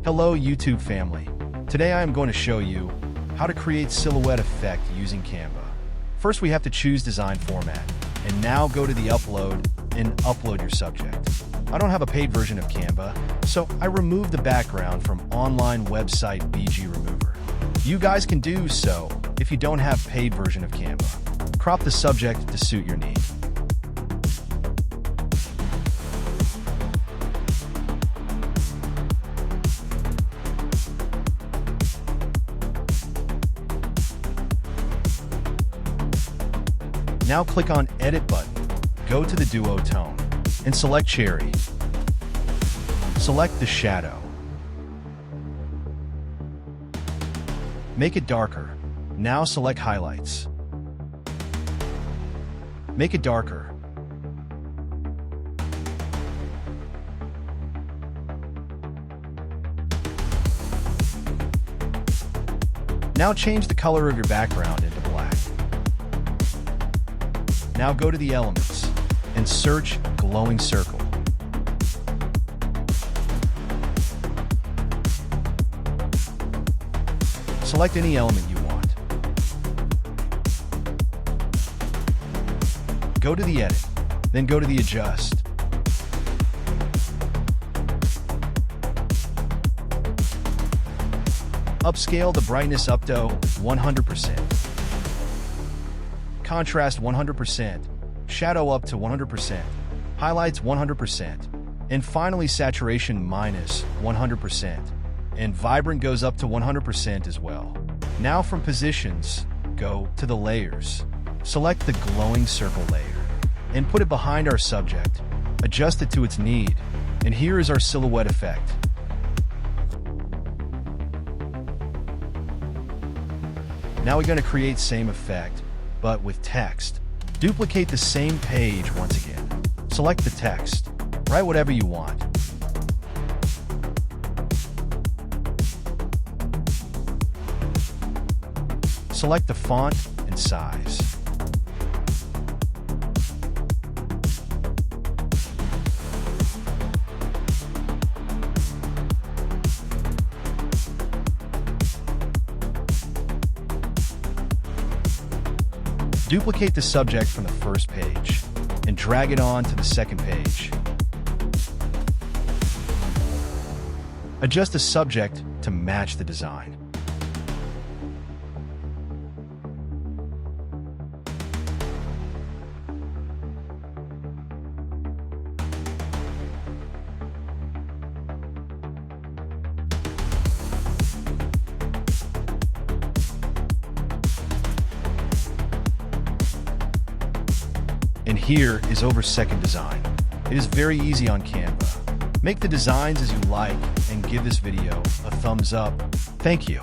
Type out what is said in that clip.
Hello YouTube family. Today I am going to show you how to create silhouette effect using Canva. First we have to choose design format, and now go to the upload and upload your subject. I don't have a paid version of Canva, so I removed the background from online website BG Remover. You guys can do so if you don't have paid version of Canva. Crop the subject to suit your need. Now click on Edit button, go to the Duo Tone, and select Cherry. Select the shadow. Make it darker. Now select Highlights. Make it darker. Now change the color of your background into black. Now go to the elements and search glowing circle. Select any element you want. Go to the edit, then go to the adjust. Upscale the brightness up to 100%. Contrast 100%, shadow up to 100%, highlights 100%, and finally saturation minus 100%, and vibrant goes up to 100% as well. Now from positions, go to the layers. Select the glowing circle layer and put it behind our subject. Adjust it to its need, and here is our silhouette effect. Now we're going to create same effect, but with text. Duplicate the same page once again. Select the text. Write whatever you want. Select the font and size. Duplicate the subject from the first page and drag it on to the second page. Adjust the subject to match the design. And here is our second design. It is very easy on Canva. Make the designs as you like and give this video a thumbs up. Thank you.